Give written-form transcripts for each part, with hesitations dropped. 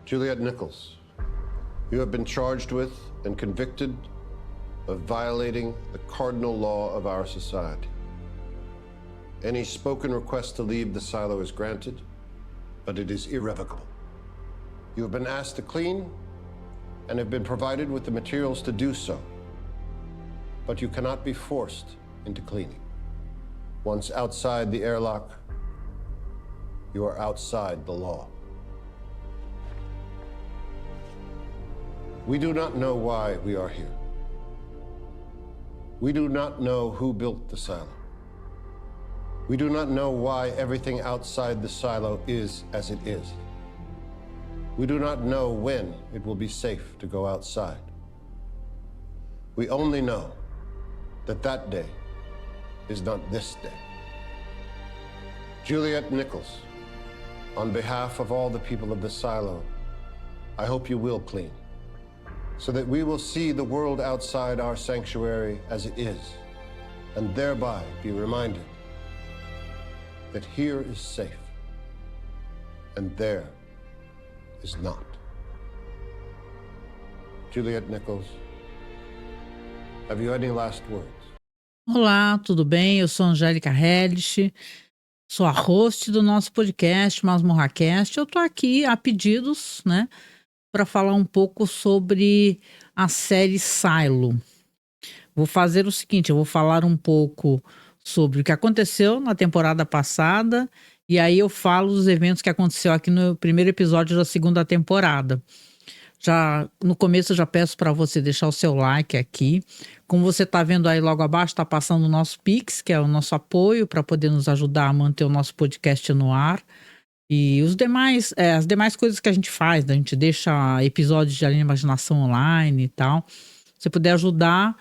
Juliet Nichols, you have been charged with and convicted of violating the cardinal law of our society. Any spoken request to leave the silo is granted, but it is irrevocable. You have been asked to clean and have been provided with the materials to do so, but you cannot be forced into cleaning. Once outside the airlock, you are outside the law. We do not know why we are here. We do not know who built the silo. We do not know why everything outside the silo is as it is. We do not know when it will be safe to go outside. We only know that that day is not this day. Juliet Nichols, on behalf of all the people of the silo, I hope you will clean, so that we will see the world outside our sanctuary as it is, and thereby be reminded that here is safe, and there is not. Juliet Nichols, have you any last words? Olá, tudo bem? Eu sou Angélica Hellish, sou a host do nosso podcast MasmorraCast. Eu tô aqui a pedidos, né, para falar um pouco sobre a série Silo. Vou fazer o seguinte, eu vou falar um pouco sobre o que aconteceu na temporada passada e aí eu falo dos eventos que aconteceu aqui no primeiro episódio da segunda temporada. Já no começo eu já peço para você deixar o seu like aqui. Como você está vendo aí logo abaixo, está passando o nosso Pix, que é o nosso apoio para poder nos ajudar a manter o nosso podcast no ar. E os demais, as demais coisas que a gente faz, né? A gente deixa episódios de Além da Imaginação online e tal. Se puder ajudar,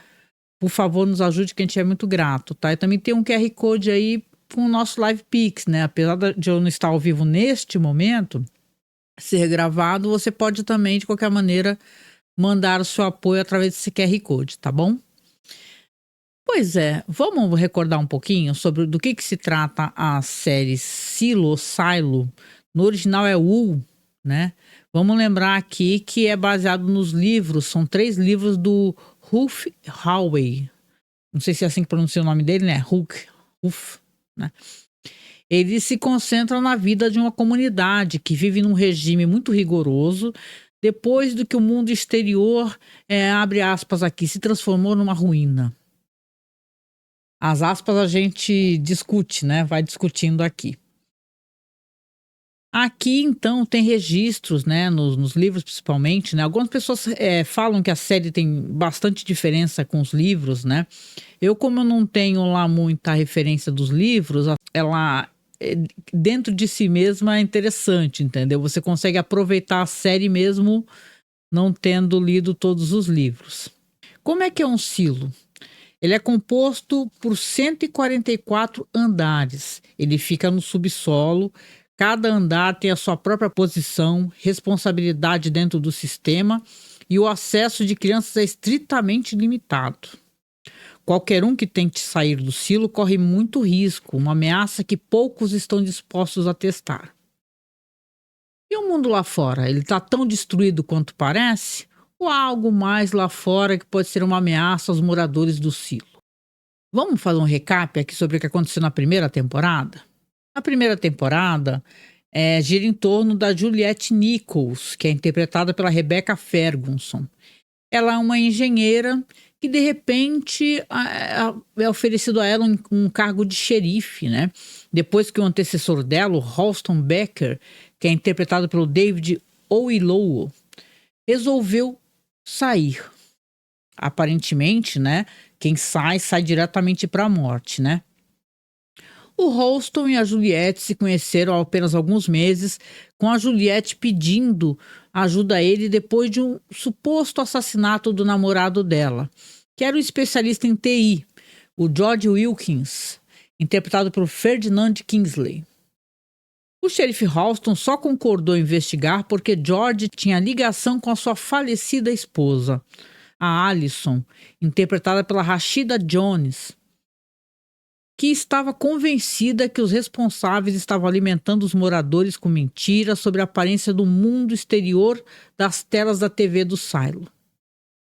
por favor, nos ajude, que a gente é muito grato, tá? E também tem um QR Code aí com o nosso Live Pix, né? Apesar de eu não estar ao vivo neste momento, ser gravado, você pode também, de qualquer maneira, mandar o seu apoio através desse QR Code, tá bom? Pois é, vamos recordar um pouquinho sobre do que se trata a série Silo. No original é Wool, né? Vamos lembrar aqui que é baseado nos livros, são 3 livros do Ralph Hallway. Não sei se é assim que pronuncia o nome dele, né? Ralph, né? Ele se concentra na vida de uma comunidade que vive num regime muito rigoroso, depois do que o mundo exterior, abre aspas aqui, se transformou numa ruína. As aspas a gente discute, né? Vai discutindo aqui. Aqui, então, tem registros, né, nos livros principalmente, né? Algumas pessoas falam que a série tem bastante diferença com os livros, né? Como eu não tenho lá muita referência dos livros, ela dentro de si mesma é interessante, entendeu? Você consegue aproveitar a série mesmo não tendo lido todos os livros. Como é que é um silo? Ele é composto por 144 andares. Ele fica no subsolo. Cada andar tem a sua própria posição, responsabilidade dentro do sistema e o acesso de crianças é estritamente limitado. Qualquer um que tente sair do silo corre muito risco, uma ameaça que poucos estão dispostos a testar. E o mundo lá fora? Ele está tão destruído quanto parece? Ou há algo mais lá fora que pode ser uma ameaça aos moradores do silo? Vamos fazer um recap aqui sobre o que aconteceu na primeira temporada? Na primeira temporada, gira em torno da Juliet Nichols, que é interpretada pela Rebecca Ferguson. Ela é uma engenheira que, de repente, é oferecido a ela um cargo de xerife, né? Depois que o antecessor dela, o Ralston Becker, que é interpretado pelo David Oyelowo, resolveu sair. Aparentemente, né? Quem sai diretamente para a morte, né? O Ralston e a Juliette se conheceram há apenas alguns meses, com a Juliette pedindo ajuda a ele depois de um suposto assassinato do namorado dela, que era um especialista em TI, o George Wilkins, interpretado por Ferdinand Kingsley. O xerife Ralston só concordou em investigar porque George tinha ligação com a sua falecida esposa, a Alison, interpretada pela Rashida Jones. que estava convencida que os responsáveis estavam alimentando os moradores com mentiras sobre a aparência do mundo exterior das telas da TV do silo.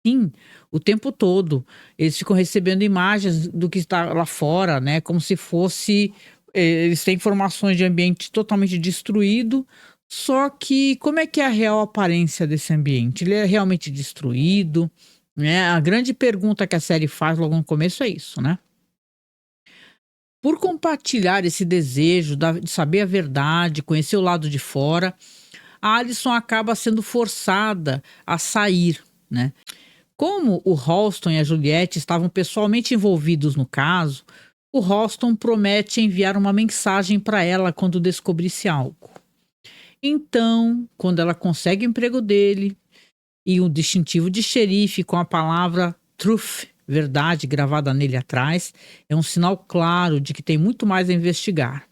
Sim, o tempo todo. Eles ficam recebendo imagens do que está lá fora, né? Como se fosse. Eles têm informações de ambiente totalmente destruído. Só que como é que é a real aparência desse ambiente? Ele é realmente destruído? Né? A grande pergunta que a série faz logo no começo é isso, né? Por compartilhar esse desejo de saber a verdade, conhecer o lado de fora, a Alison acaba sendo forçada a sair, né? Como o Halston e a Juliette estavam pessoalmente envolvidos no caso, o Halston promete enviar uma mensagem para ela quando descobrisse algo. Então, quando ela consegue o emprego dele e um distintivo de xerife com a palavra truth, verdade, gravada nele atrás, é um sinal claro de que tem muito mais a investigar.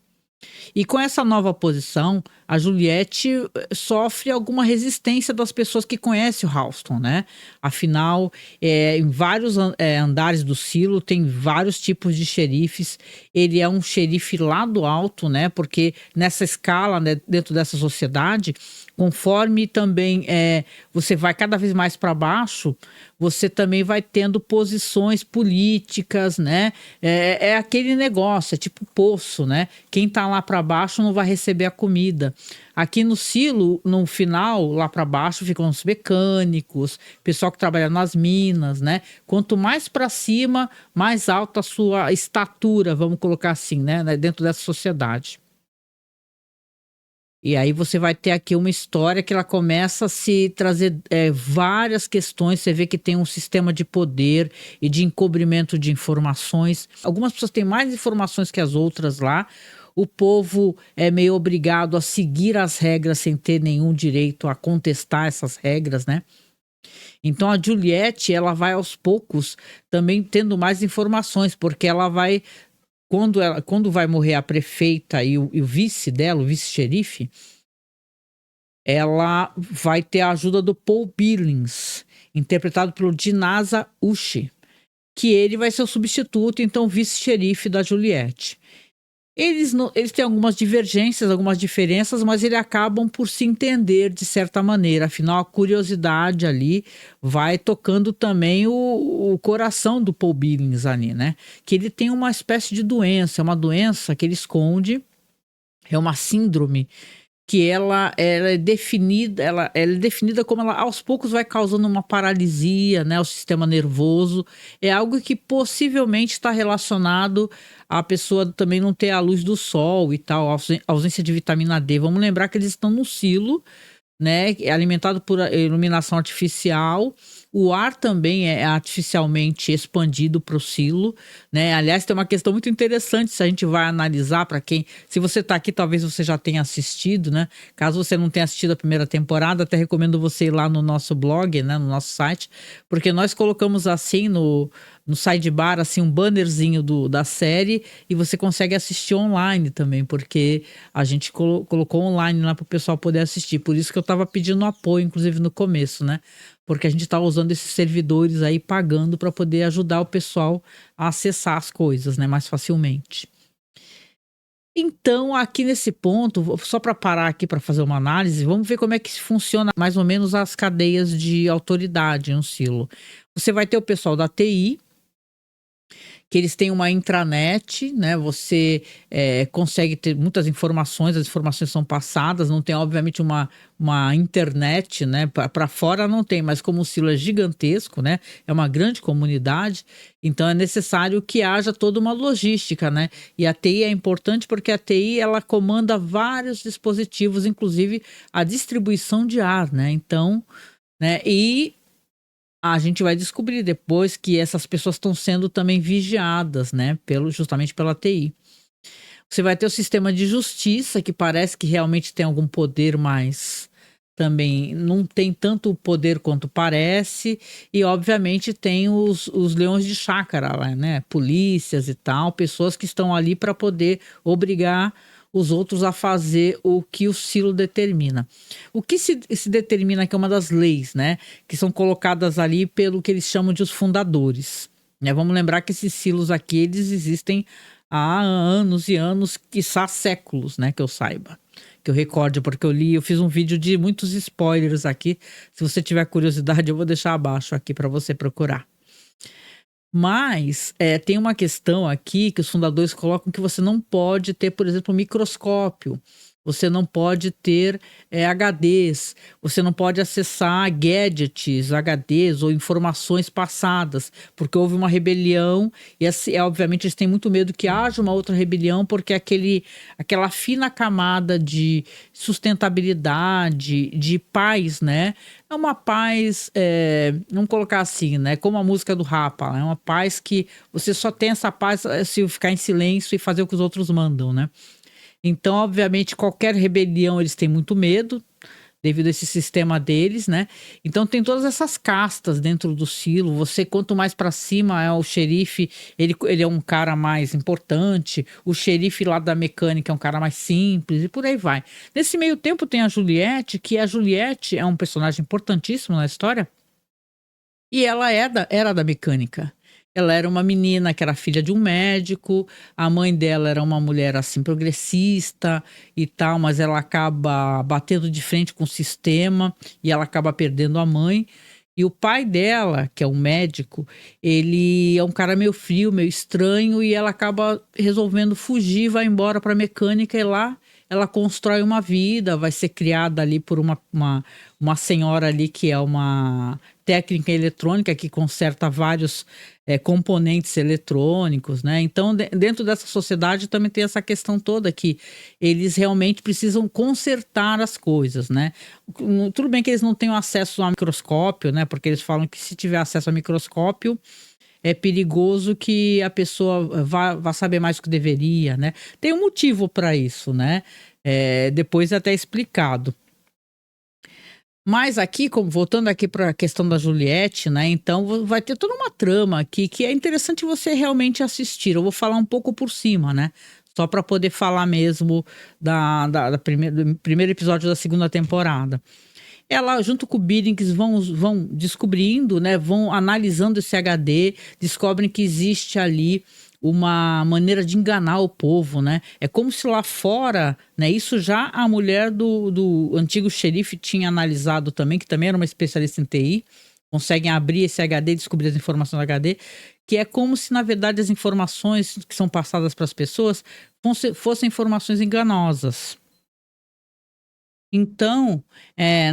E com essa nova posição, a Juliette sofre alguma resistência das pessoas que conhecem o Halston, né? Afinal, em vários andares do silo tem vários tipos de xerifes. Ele é um xerife lá do alto, né? Porque nessa escala, né, dentro dessa sociedade, conforme também você vai cada vez mais para baixo, você também vai tendo posições políticas, né? É aquele negócio, é tipo poço, né? Quem tá lá para baixo não vai receber a comida. Aqui no silo, no final, lá para baixo, ficam os mecânicos, pessoal que trabalha nas minas, né? Quanto mais para cima, mais alta a sua estatura, vamos colocar assim, né? Dentro dessa sociedade. E aí você vai ter aqui uma história que ela começa a se trazer várias questões. Você vê que tem um sistema de poder e de encobrimento de informações. Algumas pessoas têm mais informações que as outras lá. O povo é meio obrigado a seguir as regras sem ter nenhum direito a contestar essas regras, né? Então a Juliette, ela vai aos poucos também tendo mais informações, porque ela vai... Quando vai morrer a prefeita e o vice dela, o vice-xerife, ela vai ter a ajuda do Paul Billings, interpretado pelo Dinasa Ushi, que ele vai ser o substituto, então, vice-xerife da Juliette. Eles têm algumas divergências, algumas diferenças, mas eles acabam por se entender de certa maneira. Afinal, a curiosidade ali vai tocando também o coração do Paul Billings ali, né? Que ele tem uma espécie de doença, é uma doença que ele esconde, é uma síndrome que ela é definida, ela é definida como ela aos poucos vai causando uma paralisia, né, ao sistema nervoso. É algo que possivelmente está relacionado à pessoa também não ter a luz do sol e tal, ausência de vitamina D. Vamos lembrar que eles estão no silo, né, alimentado por iluminação artificial. O ar também é artificialmente expandido para o silo, né? Aliás, tem uma questão muito interessante se a gente vai analisar para quem... Se você está aqui, talvez você já tenha assistido, né? Caso você não tenha assistido a primeira temporada, até recomendo você ir lá no nosso blog, né? No nosso site, porque nós colocamos assim no sidebar, assim, um bannerzinho da série e você consegue assistir online também, porque a gente colocou online lá para o pessoal poder assistir. Por isso que eu estava pedindo apoio, inclusive no começo, né? Porque a gente está usando esses servidores aí, pagando para poder ajudar o pessoal a acessar as coisas, né, mais facilmente. Então, aqui nesse ponto, só para parar aqui para fazer uma análise, vamos ver como é que funciona mais ou menos as cadeias de autoridade no silo. Você vai ter o pessoal da TI, que eles têm uma intranet, né? Você consegue ter muitas informações, as informações são passadas, não tem obviamente uma internet, né? Para fora não tem, mas como o silo é gigantesco, né? É uma grande comunidade, então é necessário que haja toda uma logística, né? E a TI é importante porque a TI ela comanda vários dispositivos, inclusive a distribuição de ar, né? Então, né? E a gente vai descobrir depois que essas pessoas estão sendo também vigiadas, né? Justamente pela TI. Você vai ter o sistema de justiça, que parece que realmente tem algum poder, mas também não tem tanto poder quanto parece. E, obviamente, tem os leões de chácara lá, né? Polícias e tal, pessoas que estão ali para poder obrigar os outros a fazer o que o silo determina. O que se determina que é uma das leis, né? Que são colocadas ali pelo que eles chamam de os fundadores, né? Vamos lembrar que esses silos aqui, eles existem há anos e anos, quiçá séculos, né, que eu saiba. Que eu recorde, porque eu fiz um vídeo de muitos spoilers aqui. Se você tiver curiosidade, eu vou deixar abaixo aqui para você procurar. Mas tem uma questão aqui que os fundadores colocam que você não pode ter, por exemplo, um microscópio. Você não pode ter HDs, você não pode acessar gadgets, HDs ou informações passadas, porque houve uma rebelião e, obviamente, eles têm muito medo que haja uma outra rebelião, porque aquela fina camada de sustentabilidade, de paz, né? É uma paz, vamos colocar assim, né? Como a música do Rapa, é uma paz que você só tem essa paz se ficar em silêncio e fazer o que os outros mandam, né? Então, obviamente, qualquer rebelião eles têm muito medo, devido a esse sistema deles, né? Então tem todas essas castas dentro do silo. Você, quanto mais para cima é o xerife, ele é um cara mais importante. O xerife lá da mecânica é um cara mais simples e por aí vai. Nesse meio tempo tem a Juliette, que a Juliette é um personagem importantíssimo na história. E ela era da mecânica. Ela era uma menina que era filha de um médico, a mãe dela era uma mulher assim progressista e tal, mas ela acaba batendo de frente com o sistema e ela acaba perdendo a mãe. E o pai dela, que é um médico, ele é um cara meio frio, meio estranho, e ela acaba resolvendo fugir, vai embora para a mecânica e lá ela constrói uma vida, vai ser criada ali por uma senhora ali que é uma técnica eletrônica que conserta vários componentes eletrônicos, né? Então, dentro dessa sociedade também tem essa questão toda que eles realmente precisam consertar as coisas, né? Tudo bem que eles não tenham acesso ao microscópio, né? Porque eles falam que se tiver acesso ao microscópio é perigoso que a pessoa vá saber mais do que deveria, né? Tem um motivo para isso, né? Depois é até explicado. Mas aqui, voltando aqui para a questão da Juliette, né? Então vai ter toda uma trama aqui que é interessante você realmente assistir. Eu vou falar um pouco por cima, né? Só para poder falar mesmo do primeiro episódio da segunda temporada. Ela, junto com o Billings, vão descobrindo, né? Vão analisando esse HD, descobrem que existe ali uma maneira de enganar o povo, né? É como se lá fora, né? Isso já a mulher do antigo xerife tinha analisado também, que também era uma especialista em TI. Conseguem abrir esse HD e descobrir as informações do HD, que é como se, na verdade, as informações que são passadas para as pessoas fossem informações enganosas. Então,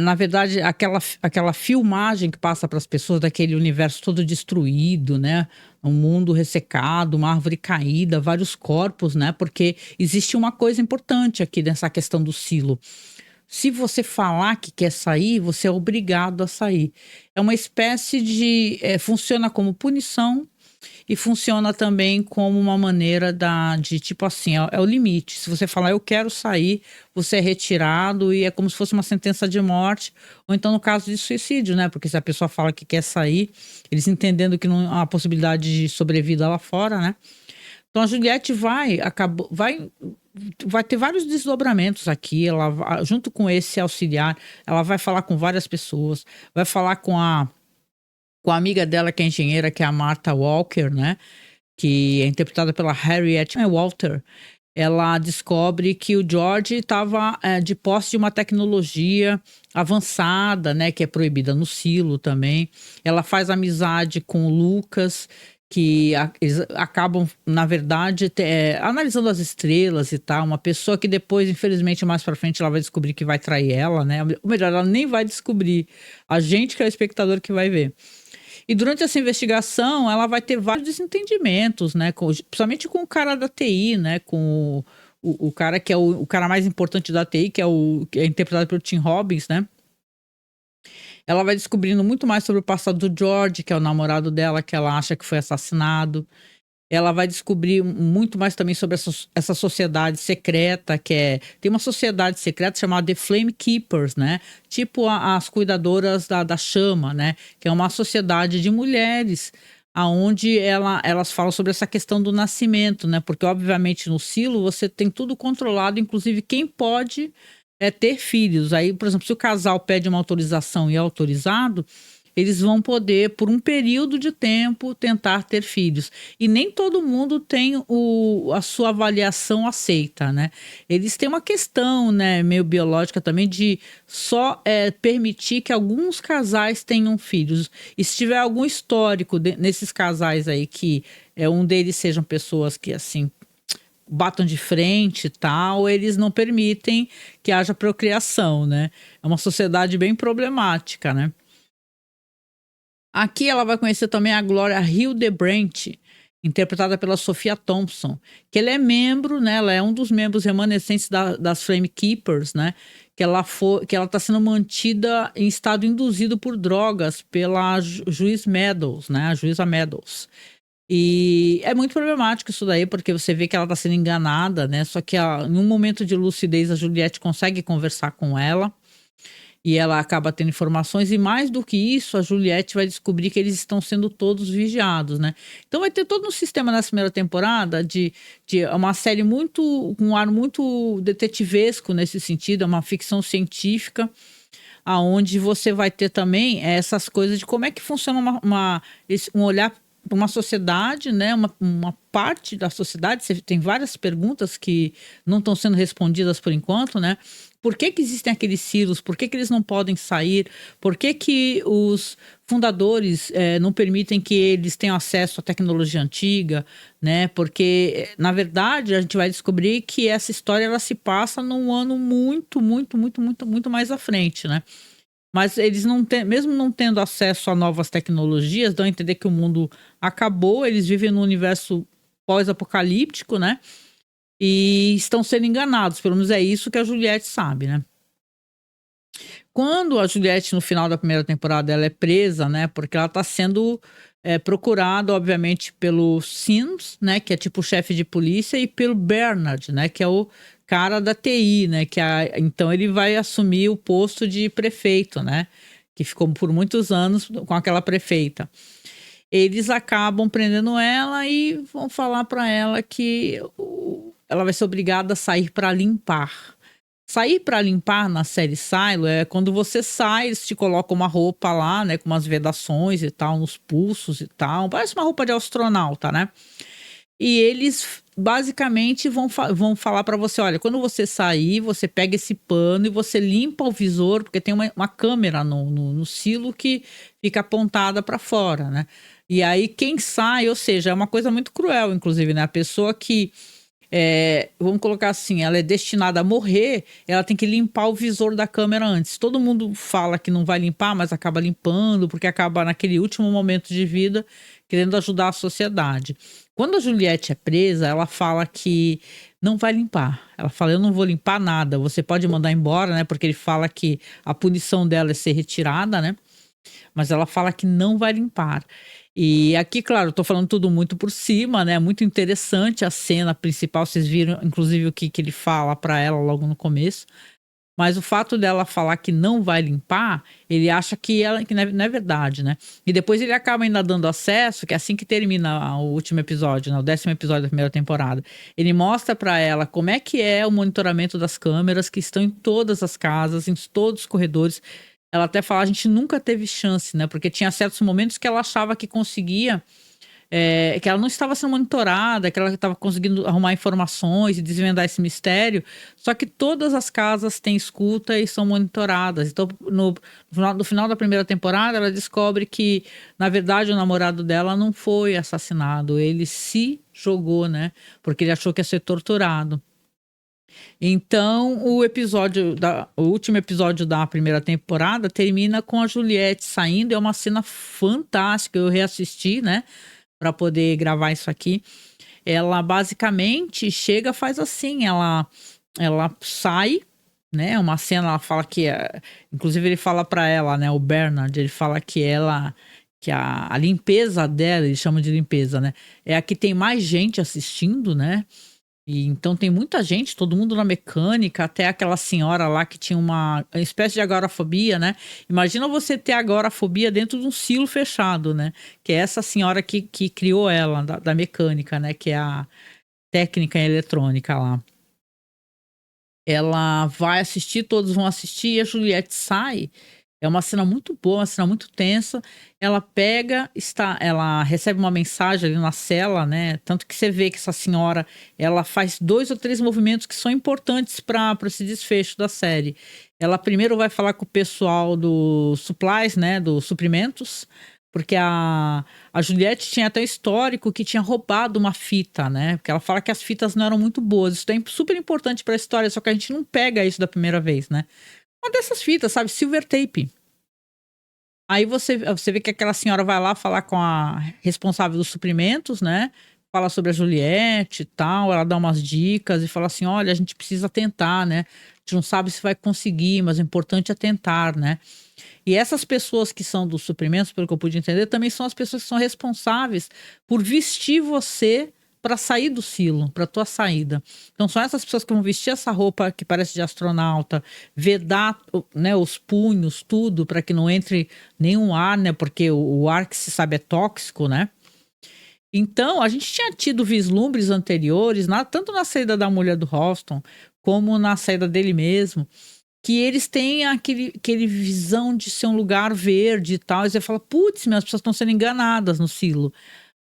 na verdade, aquela filmagem que passa para as pessoas daquele universo todo destruído, né? Um mundo ressecado, uma árvore caída, vários corpos, né? Porque existe uma coisa importante aqui nessa questão do silo. Se você falar que quer sair, você é obrigado a sair. É uma espécie de... funciona como punição e funciona também como uma maneira de tipo assim, é o limite. Se você falar eu quero sair, você é retirado e é como se fosse uma sentença de morte, ou então no caso de suicídio, né? Porque se a pessoa fala que quer sair, eles entendendo que não há possibilidade de sobrevida lá fora, né? Então a Juliette vai ter vários desdobramentos aqui. Ela, junto com esse auxiliar, ela vai falar com várias pessoas, vai falar com a amiga dela, que é engenheira, que é a Martha Walker, né? Que é interpretada pela Harriet Walter. Ela descobre que o George estava de posse de uma tecnologia avançada, né? Que é proibida no silo também. Ela faz amizade com o Lucas, que eles acabam, na verdade, analisando as estrelas e tal. Uma pessoa que depois, infelizmente, mais pra frente, ela vai descobrir que vai trair ela, né? Ou melhor, ela nem vai descobrir. A gente, que é o espectador, que vai ver. E durante essa investigação, ela vai ter vários desentendimentos, né? Principalmente com o cara da TI, né? Com o cara que é o cara mais importante da TI, que é interpretado pelo Tim Robbins, né? Ela vai descobrindo muito mais sobre o passado do George, que é o namorado dela, que ela acha que foi assassinado. Ela vai descobrir muito mais também sobre essa sociedade secreta, tem uma sociedade secreta chamada The Flame Keepers, né? Tipo as cuidadoras da chama, né? Que é uma sociedade de mulheres, aonde elas falam sobre essa questão do nascimento, né? Porque, obviamente, no silo você tem tudo controlado, inclusive quem pode ter filhos. Aí, por exemplo, se o casal pede uma autorização e é autorizado, eles vão poder, por um período de tempo, tentar ter filhos. E nem todo mundo tem a sua avaliação aceita, né? Eles têm uma questão, né, meio biológica também, de só permitir que alguns casais tenham filhos. E se tiver algum histórico nesses casais aí que um deles sejam pessoas que, assim, batam de frente e tal, eles não permitem que haja procriação, né? É uma sociedade bem problemática, né? Aqui ela vai conhecer também a Gloria Hildebrandt, interpretada pela Sophia Thompson, que ela é membro, né? Ela é um dos membros remanescentes das Flame Keepers, né? Que ela está sendo mantida em estado induzido por drogas pela juiz Meadows, né? A juíza Meadows. E é muito problemático isso daí, porque você vê que ela está sendo enganada, né? Só que em um momento de lucidez, a Juliette consegue conversar com ela e ela acaba tendo informações. E mais do que isso, a Juliette vai descobrir que eles estão sendo todos vigiados, né? Então vai ter todo um sistema nessa primeira temporada de uma série com um ar muito detetivesco nesse sentido, é uma ficção científica, aonde você vai ter também essas coisas de como é que funciona um olhar para uma sociedade, né? Uma parte da sociedade. Você tem várias perguntas que não estão sendo respondidas por enquanto, né? Por que existem aqueles silos? Por que eles não podem sair? Por que os fundadores não permitem que eles tenham acesso à tecnologia antiga, né? Porque, na verdade, a gente vai descobrir que essa história ela se passa num ano muito, muito, muito, muito, muito mais à frente, né? Mas eles mesmo não tendo acesso a novas tecnologias, dão a entender que o mundo acabou, eles vivem num universo pós-apocalíptico, né? E estão sendo enganados, pelo menos é isso que a Juliette sabe, né? Quando a Juliette, no final da primeira temporada, ela é presa, né? Porque ela está sendo procurada, obviamente, pelo Sims, né? Que é tipo o chefe de polícia, e pelo Bernard, né? Que é o cara da TI, né? Então ele vai assumir o posto de prefeito, né? Que ficou por muitos anos com aquela prefeita. Eles acabam prendendo ela e vão falar para ela que ela vai ser obrigada a sair para limpar. Sair para limpar na série Silo é quando você sai, eles te colocam uma roupa lá, né? Com umas vedações e tal, nos pulsos e tal. Parece uma roupa de astronauta, né? E eles basicamente vão falar para você: olha, quando você sair, você pega esse pano e você limpa o visor, porque tem uma câmera no silo que fica apontada para fora, né? E aí quem sai, ou seja, é uma coisa muito cruel, inclusive, né? A pessoa que vamos colocar assim, ela é destinada a morrer, ela tem que limpar o visor da câmera antes. Todo mundo fala que não vai limpar, mas acaba limpando, porque acaba naquele último momento de vida querendo ajudar a sociedade. Quando a Juliette é presa, ela fala que não vai limpar. Ela fala: eu não vou limpar nada, você pode mandar embora, né? Porque ele fala que a punição dela é ser retirada, né? Mas ela fala que não vai limpar. E aqui, claro, eu tô falando tudo muito por cima, né? Muito interessante a cena principal. Vocês viram, inclusive, o que ele fala para ela logo no começo. Mas o fato dela falar que não vai limpar, ele acha que não é verdade, né? E depois ele acaba ainda dando acesso, que é assim que termina o último episódio, né? O 10º episódio da primeira temporada. Ele mostra para ela como é que é o monitoramento das câmeras que estão em todas as casas, em todos os corredores. Ela até fala: a gente nunca teve chance, né? Porque tinha certos momentos que ela achava que conseguia, que ela não estava sendo monitorada, que ela estava conseguindo arrumar informações e desvendar esse mistério. Só que todas as casas têm escuta e são monitoradas. Então, no final da primeira temporada, ela descobre que, na verdade, o namorado dela não foi assassinado. Ele se jogou, né? Porque ele achou que ia ser torturado. Então, o último episódio da primeira temporada termina com a Juliette saindo. É uma cena fantástica. Eu reassisti, né, para poder gravar isso aqui. Ela basicamente chega, faz assim, ela sai, né? Uma cena, ela fala que, inclusive ele fala para ela, né, o Bernard, ele fala que a limpeza dela, ele chama de limpeza, né, é a que tem mais gente assistindo, né? E então tem muita gente, todo mundo na mecânica, até aquela senhora lá que tinha uma espécie de agorafobia, né? Imagina você ter agorafobia dentro de um silo fechado, né? Que é essa senhora que criou ela, da mecânica, né? Que é a técnica em eletrônica lá. Ela vai assistir, todos vão assistir, e a Juliette sai. É uma cena muito boa, uma cena muito tensa. Ela pega, ela recebe uma mensagem ali na cela, né? Tanto que você vê que essa senhora, ela faz 2 ou 3 movimentos que são importantes para esse desfecho da série. Ela primeiro vai falar com o pessoal do supplies, né? Dos suprimentos, porque a Juliette tinha até histórico que tinha roubado uma fita, né? Porque ela fala que as fitas não eram muito boas. Isso é super importante para a história, só que a gente não pega isso da primeira vez, né? Uma dessas fitas, sabe? Silver tape. Aí você vê que aquela senhora vai lá falar com a responsável dos suprimentos, né? Fala sobre a Juliette e tal. Ela dá umas dicas e fala assim: olha, a gente precisa tentar, né? A gente não sabe se vai conseguir, mas o importante é tentar, né? E essas pessoas que são dos suprimentos, pelo que eu pude entender, também são as pessoas que são responsáveis por vestir você para sair do silo, para tua saída. Então são essas pessoas que vão vestir essa roupa que parece de astronauta, vedar, né, os punhos, tudo, para que não entre nenhum ar, né? Porque o ar que se sabe é tóxico, né? Então, a gente tinha tido vislumbres anteriores, tanto na saída da mulher do Ralston, como na saída dele mesmo, que eles têm aquele visão de ser um lugar verde e tal. E você fala, putz, as pessoas estão sendo enganadas no silo.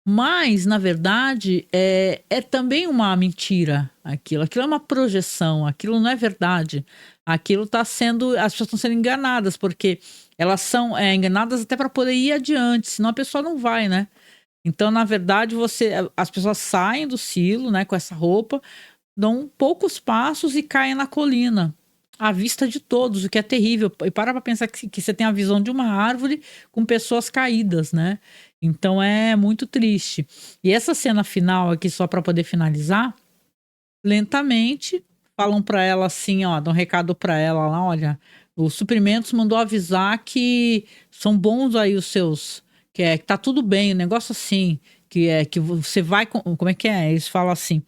Mas, na verdade, é também uma mentira aquilo. Aquilo é uma projeção, aquilo não é verdade. Aquilo está sendo. As pessoas estão sendo enganadas, porque elas são enganadas até para poder ir adiante, senão a pessoa não vai, né? Então, na verdade, as pessoas saem do silo, né, com essa roupa, dão poucos passos e caem na colina, à vista de todos, o que é terrível. E para pensar que você tem a visão de uma árvore com pessoas caídas, né? Então é muito triste. E essa cena final aqui, só para poder finalizar, lentamente falam para ela assim, ó, dão um recado para ela lá, olha, o Suprimentos mandou avisar que são bons aí os seus, que tá tudo bem, o negócio assim, que você vai, como é que é? Eles falam assim,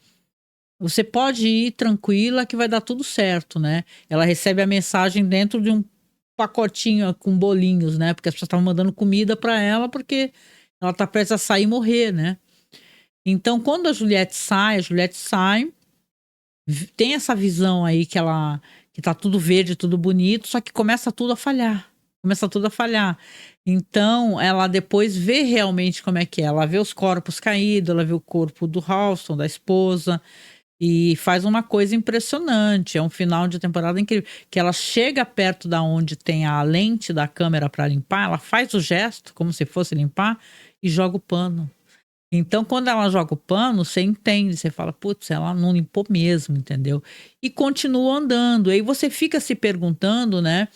você pode ir tranquila que vai dar tudo certo, né? Ela recebe a mensagem dentro de um pacotinho com bolinhos, né? Porque as pessoas estavam mandando comida para ela porque ela tá prestes a sair e morrer, né? Então, quando a Juliette sai, tem essa visão aí que tá tudo verde, tudo bonito, só que começa tudo a falhar. Começa tudo a falhar. Então, ela depois vê realmente como é que é. Ela vê os corpos caídos, ela vê o corpo do Ralston, da esposa, e faz uma coisa impressionante. É um final de temporada incrível. Que ela chega perto da onde tem a lente da câmera para limpar, ela faz o gesto, como se fosse limpar, e joga o pano. Então, quando ela joga o pano, você entende, você fala, putz, ela não limpou mesmo, entendeu? E continua andando. Aí você fica se perguntando, né?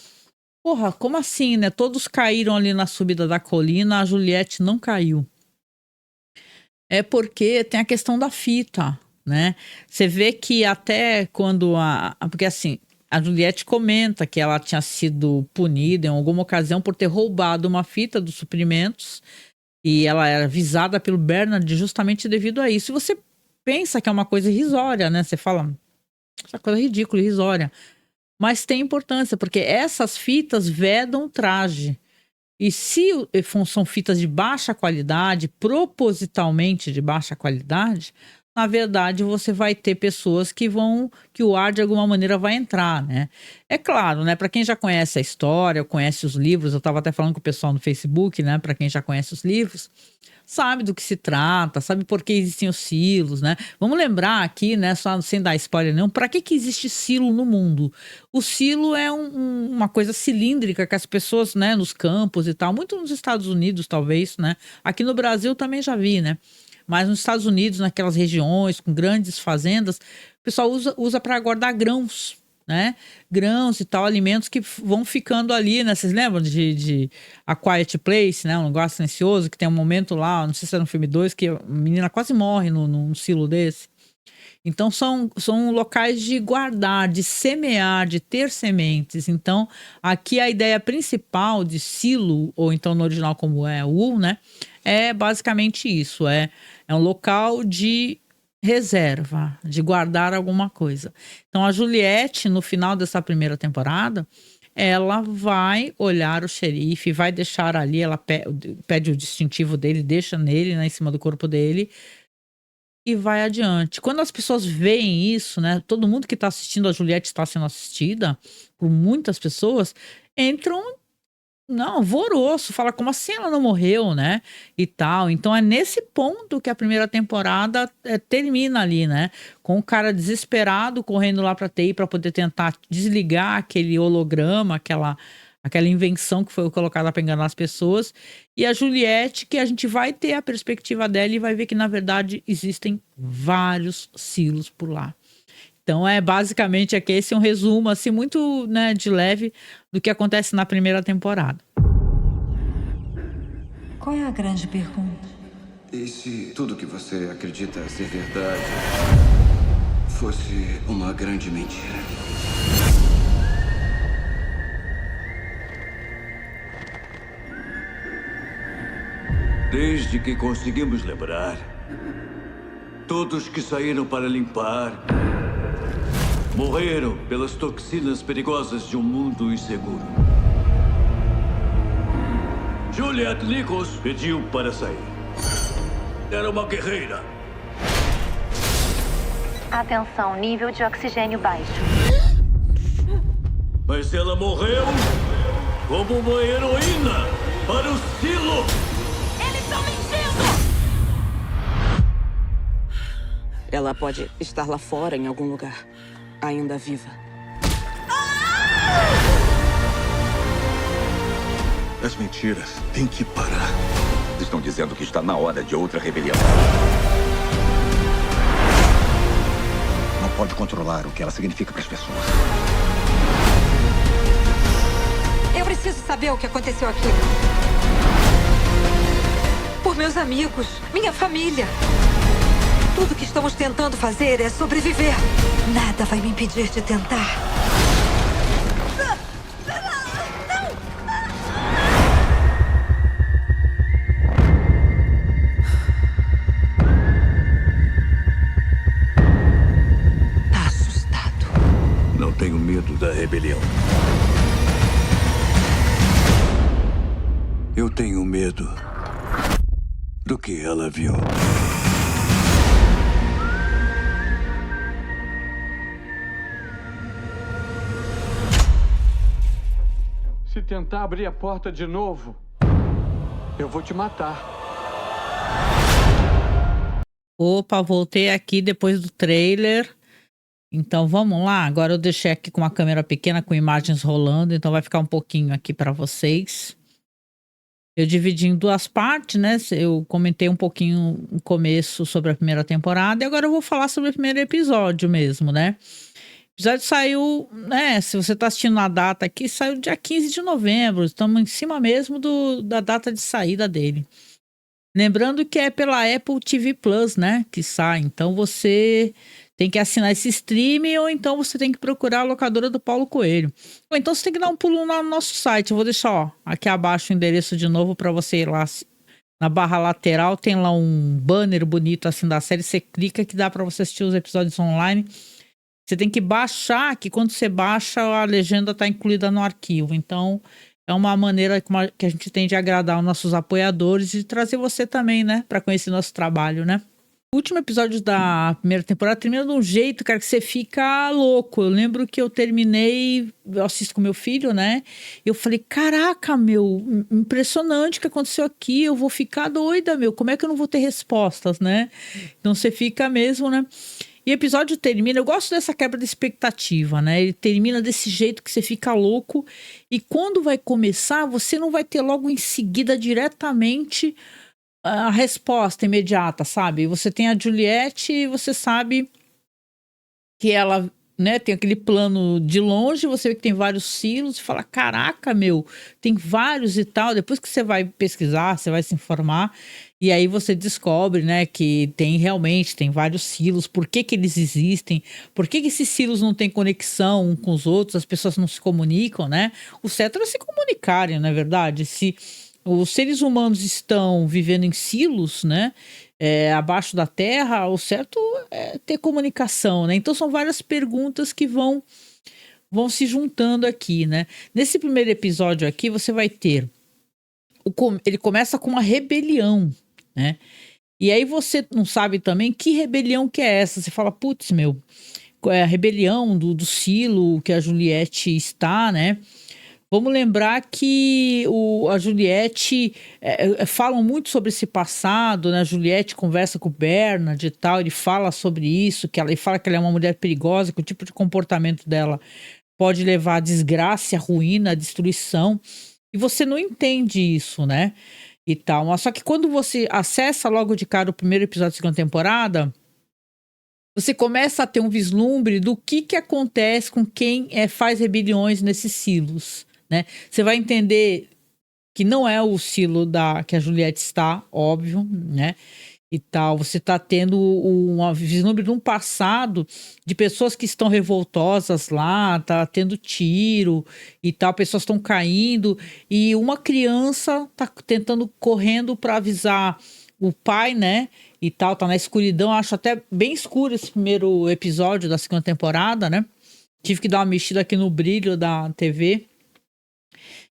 Porra, como assim, né? Todos caíram ali na subida da colina, a Juliette não caiu. É porque tem a questão da fita, né? Você vê que até quando porque assim, a Juliette comenta que ela tinha sido punida em alguma ocasião por ter roubado uma fita dos suprimentos e ela era visada pelo Bernard justamente devido a isso. E você pensa que é uma coisa irrisória, né? Você fala, essa coisa ridícula, irrisória. Mas tem importância, porque essas fitas vedam o traje. E se são fitas de baixa qualidade, propositalmente de baixa qualidade, na verdade você vai ter pessoas que o ar de alguma maneira vai entrar, né? É claro, né? Para quem já conhece a história, conhece os livros, eu estava até falando com o pessoal no Facebook, né? Para quem já conhece os livros, sabe do que se trata, sabe por que existem os silos, né? Vamos lembrar aqui, né, só sem dar spoiler nenhum, para que existe silo no mundo? O silo é uma coisa cilíndrica que as pessoas, né, nos campos e tal, muito nos Estados Unidos talvez, né? Aqui no Brasil também já vi, né? Mas nos Estados Unidos, naquelas regiões com grandes fazendas, o pessoal usa para guardar grãos, né? Grãos e tal, alimentos que vão ficando ali, né? Vocês lembram de A Quiet Place, né? Um lugar silencioso, que tem um momento lá, não sei se era no filme 2, que a menina quase morre num silo desse. Então, são locais de guardar, de semear, de ter sementes. Então, aqui a ideia principal de silo, ou então no original como é o, né? É basicamente isso, é um local de reserva, de guardar alguma coisa. Então, a Juliette, no final dessa primeira temporada, ela vai olhar o xerife, vai deixar ali, ela pede o distintivo dele, deixa nele, né, em cima do corpo dele, e vai adiante. Quando as pessoas veem isso, né, todo mundo que está assistindo, a Juliette está sendo assistida por muitas pessoas, entram não, alvoroço, fala como assim ela não morreu, né? E tal. Então é nesse ponto que a primeira temporada termina ali, né? Com o cara desesperado correndo lá pra TI pra poder tentar desligar aquele holograma, aquela invenção que foi colocada pra enganar as pessoas. E a Juliette, que a gente vai ter a perspectiva dela e vai ver que na verdade existem vários silos por lá. Então é basicamente aqui esse é um resumo assim muito, né, de leve do que acontece na primeira temporada. Qual é a grande pergunta? E se tudo que você acredita ser verdade fosse uma grande mentira? Desde que conseguimos lembrar, todos que saíram para limpar morreram pelas toxinas perigosas de um mundo inseguro. Juliette Nichols pediu para sair. Era uma guerreira. Atenção, nível de oxigênio baixo. Mas ela morreu como uma heroína para o silo. Eles estão mentindo! Ela pode estar lá fora, em algum lugar, ainda viva. As mentiras têm que parar. Estão dizendo que está na hora de outra rebelião. Não pode controlar o que ela significa para as pessoas. Eu preciso saber o que aconteceu aqui. Por meus amigos, minha família. Tudo que estamos tentando fazer é sobreviver. Nada vai me impedir de tentar. Tá assustado. Não tenho medo da rebelião. Eu tenho medo do que ela viu. Se tentar abrir a porta de novo, eu vou te matar. Opa, voltei aqui depois do trailer. Então vamos lá. Agora eu deixei aqui com uma câmera pequena com imagens rolando, então vai ficar um pouquinho aqui para vocês. Eu dividi em duas partes, né? Eu comentei um pouquinho no começo sobre a primeira temporada e agora eu vou falar sobre o primeiro episódio mesmo, né? O episódio saiu, né? Se você tá assistindo a data aqui, saiu dia 15 de novembro. Estamos em cima mesmo da data de saída dele. Lembrando que é pela Apple TV Plus, né? Que sai. Então você tem que assinar esse streaming ou então você tem que procurar a locadora do Paulo Coelho. Ou então você tem que dar um pulo lá no nosso site. Eu vou deixar, ó, aqui abaixo o endereço de novo para você ir lá. Na barra lateral tem lá um banner bonito assim da série. Você clica que dá para você assistir os episódios online. Você tem que baixar, que quando você baixa, a legenda está incluída no arquivo. Então, é uma maneira que a gente tem de agradar os nossos apoiadores e trazer você também, né? Para conhecer nosso trabalho, né? O último episódio da primeira temporada termina de um jeito, cara, que você fica louco. Eu lembro que eu terminei, eu assisto com meu filho, né? Eu falei, caraca, meu, impressionante o que aconteceu aqui. Eu vou ficar doida, meu. Como é que eu não vou ter respostas, né? Então, você fica mesmo, né? E o episódio termina, eu gosto dessa quebra de expectativa, né? Ele termina desse jeito que você fica louco e quando vai começar, você não vai ter logo em seguida diretamente a resposta imediata, sabe? Você tem a Juliette e você sabe que ela, né, tem aquele plano de longe, você vê que tem vários silos e fala, caraca, meu, tem vários e tal. Depois que você vai pesquisar, você vai se informar e aí você descobre, né, que realmente tem vários silos, por que eles existem, por que esses silos não têm conexão uns com os outros, as pessoas não se comunicam, né? O certo é se comunicarem, não é verdade? Se os seres humanos estão vivendo em silos, né, abaixo da terra, o certo é ter comunicação, né? Então são várias perguntas que vão se juntando aqui, né? Nesse primeiro episódio aqui você vai ter ele começa com uma rebelião, né? E aí você não sabe também que rebelião que é essa. Você fala, putz, meu, é a rebelião do silo que a Juliette está, né? Vamos lembrar que a Juliette falam muito sobre esse passado, né? A Juliette conversa com o Bernard e tal, ele fala sobre isso, ele fala que ela é uma mulher perigosa, que o tipo de comportamento dela pode levar à desgraça, à ruína, à destruição. E você não entende isso, né? E tal. Mas só que quando você acessa logo de cara o primeiro episódio da segunda temporada, você começa a ter um vislumbre do que acontece com quem faz rebeliões nesses silos, né? Você vai entender que não é o silo que a Juliette está, óbvio, né? E tal, você está tendo um vislumbre de um passado de pessoas que estão revoltosas lá, tá tendo tiro e tal, pessoas estão caindo e uma criança tá correndo para avisar o pai, né? E tal, tá na escuridão, acho até bem escuro esse primeiro episódio da segunda temporada, né? Tive que dar uma mexida aqui no brilho da TV.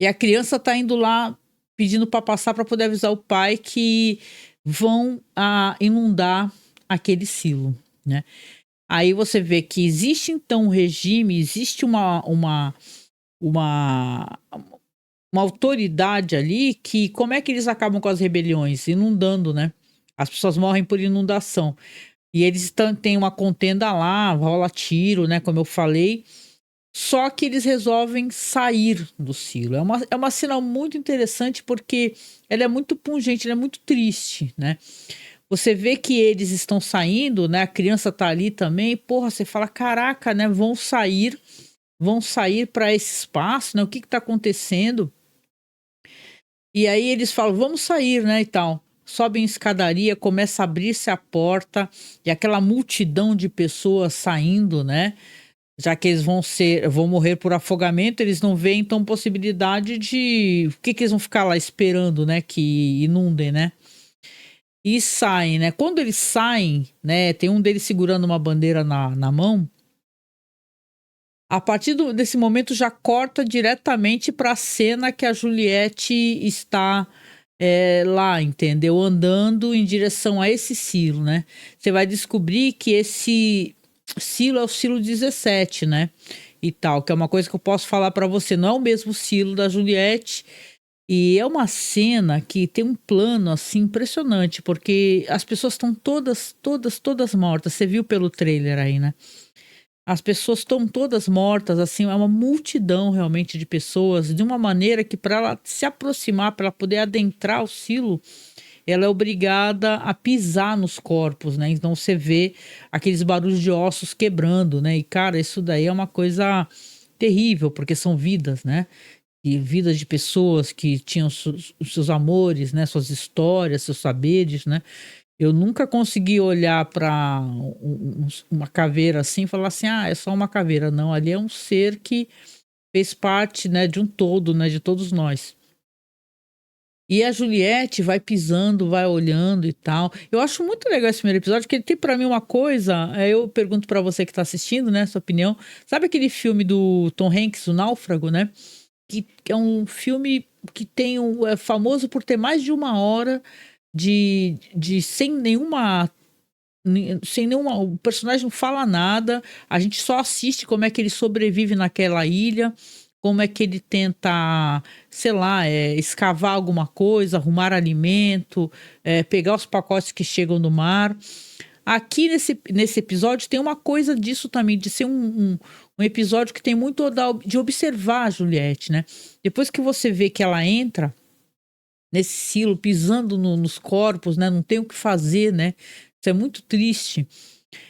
E a criança tá indo lá pedindo para passar para poder avisar o pai que vão inundar aquele silo, né? Aí você vê que existe então um regime, existe uma autoridade ali que como é que eles acabam com as rebeliões? Inundando, né? As pessoas morrem por inundação. E eles têm uma contenda lá, rola tiro, né? Como eu falei. Só que eles resolvem sair do silo. É uma cena muito interessante porque ela é muito pungente, ela é muito triste, né? Você vê que eles estão saindo, né? A criança tá ali também. Porra, você fala, caraca, né? Vão sair para esse espaço, né? O que tá acontecendo? E aí eles falam, vamos sair, né? E tal. Sobem escadaria, começa a abrir-se a porta e aquela multidão de pessoas saindo, né? Já que eles vão morrer por afogamento, eles não veem então possibilidade de o que eles vão ficar lá esperando, né, que inundem, né? E saem, né? Quando eles saem, né, tem um deles segurando uma bandeira na mão. A partir desse momento já corta diretamente para a cena que a Juliette está lá, entendeu? Andando em direção a esse silo, né? Você vai descobrir que esse silo é o silo 17, né? E tal, que é uma coisa que eu posso falar para você, não é o mesmo silo da Juliette. E é uma cena que tem um plano assim impressionante, porque as pessoas estão todas mortas. Você viu pelo trailer aí, né? As pessoas estão todas mortas, assim, é uma multidão realmente de pessoas, de uma maneira que para ela se aproximar, para ela poder adentrar o silo, ela é obrigada a pisar nos corpos, né? Então você vê aqueles barulhos de ossos quebrando, né? E cara, isso daí é uma coisa terrível, porque são vidas, né? E vidas de pessoas que tinham os seus amores, né? Suas histórias, seus saberes, né? Eu nunca consegui olhar para uma caveira assim e falar assim, é só uma caveira. Não, ali é um ser que fez parte, né, de um todo, né, de todos nós. E a Juliette vai pisando, vai olhando e tal. Eu acho muito legal esse primeiro episódio, porque ele tem para mim uma coisa, eu pergunto para você que tá assistindo, né, sua opinião. Sabe aquele filme do Tom Hanks, O Náufrago, né? Que é um filme que é famoso por ter mais de 1 hora sem nenhuma, o personagem não fala nada, a gente só assiste como é que ele sobrevive naquela ilha, como é que ele tenta, sei lá, escavar alguma coisa, arrumar alimento, pegar os pacotes que chegam do mar. Aqui nesse episódio tem uma coisa disso também, de ser um episódio que tem muito de observar a Juliette, né? Depois que você vê que ela entra nesse silo, pisando nos corpos, né? Não tem o que fazer, né? Isso é muito triste.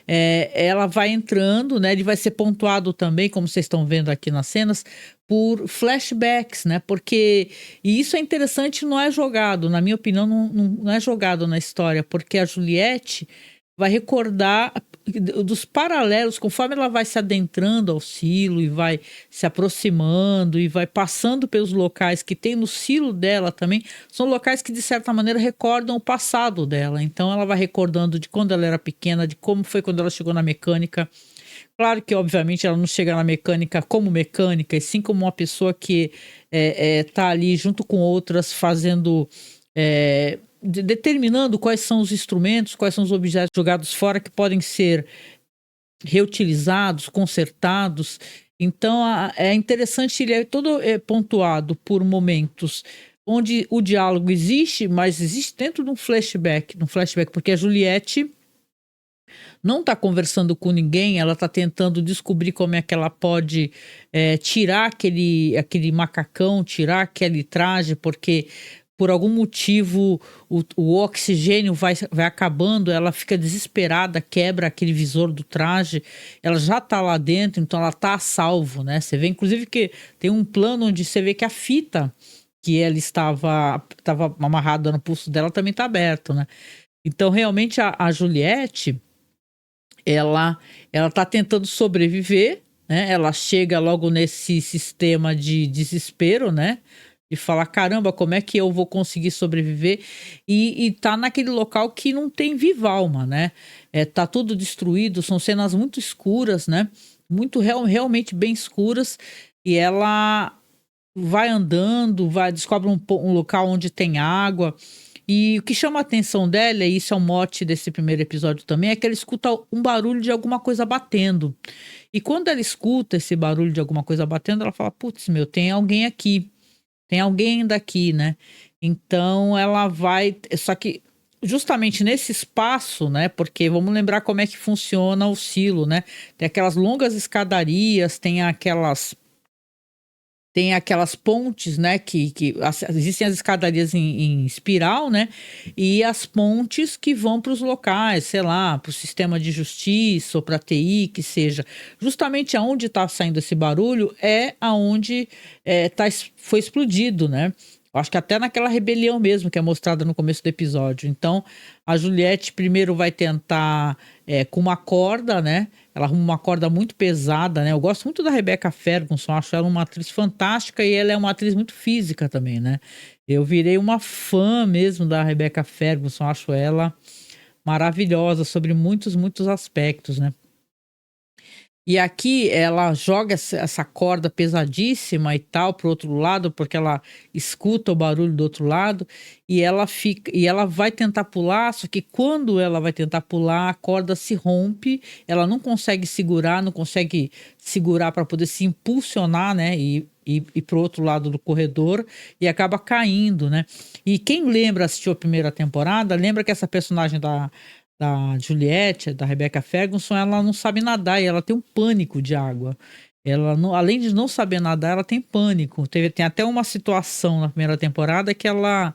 Ela vai entrando, né? Ele vai ser pontuado também, como vocês estão vendo aqui nas cenas, por flashbacks, né? Porque, e isso é interessante, não é jogado, na minha opinião, não é jogado na história, porque a Juliette vai recordar dos paralelos, conforme ela vai se adentrando ao silo e vai se aproximando e vai passando pelos locais que tem no silo dela também, são locais que de certa maneira recordam o passado dela. Então ela vai recordando de quando ela era pequena, de como foi quando ela chegou na mecânica. Claro que obviamente ela não chega na mecânica como mecânica, e sim como uma pessoa que tá ali junto com outras fazendo... determinando quais são os instrumentos, quais são os objetos jogados fora que podem ser reutilizados, consertados. Então é interessante, ele é todo pontuado por momentos onde o diálogo existe, mas existe dentro de um flashback, porque a Juliette não está conversando com ninguém, ela está tentando descobrir como é que ela pode tirar aquele macacão, tirar aquele traje, porque por algum motivo o oxigênio vai acabando, ela fica desesperada, quebra aquele visor do traje, ela já está lá dentro, então ela está a salvo, né? Você vê, inclusive, que tem um plano onde você vê que a fita que ela estava amarrada no pulso dela também está aberto, né? Então, realmente, a Juliette, ela tá tentando sobreviver, né? Ela chega logo nesse sistema de desespero, né? De falar, caramba, como é que eu vou conseguir sobreviver? E tá naquele local que não tem viva alma, né? Tá tudo destruído, são cenas muito escuras, né? Muito realmente bem escuras. E ela vai andando, descobre um local onde tem água. E o que chama a atenção dela, e isso é um mote desse primeiro episódio também, é que ela escuta um barulho de alguma coisa batendo. E quando ela escuta esse barulho de alguma coisa batendo, ela fala, putz, tem alguém aqui. Tem alguém ainda aqui, né? Então ela vai... Só que justamente nesse espaço, né? Porque vamos lembrar como é que funciona o silo, né? Tem aquelas longas escadarias, tem aquelas pontes, né, existem as escadarias em espiral, né, e as pontes que vão para os locais, sei lá, para o sistema de justiça ou para a TI, que seja. Justamente aonde está saindo esse barulho é aonde foi explodido, né. Eu acho que até naquela rebelião mesmo que é mostrada no começo do episódio. Então, a Juliette primeiro vai tentar com uma corda, né? Ela arruma uma corda muito pesada, né? Eu gosto muito da Rebecca Ferguson, acho ela uma atriz fantástica e ela é uma atriz muito física também, né? Eu virei uma fã mesmo da Rebecca Ferguson, acho ela maravilhosa sobre muitos, muitos aspectos, né? E aqui ela joga essa corda pesadíssima e tal pro outro lado, porque ela escuta o barulho do outro lado e ela vai tentar pular, só que quando ela vai tentar pular, a corda se rompe, ela não consegue segurar para poder se impulsionar, né? E pro outro lado do corredor e acaba caindo, né? E quem assistiu a primeira temporada, lembra que essa personagem da Juliette, da Rebecca Ferguson, ela não sabe nadar e ela tem um pânico de água. Ela não, além de não saber nadar, ela tem pânico. Tem até uma situação na primeira temporada que ela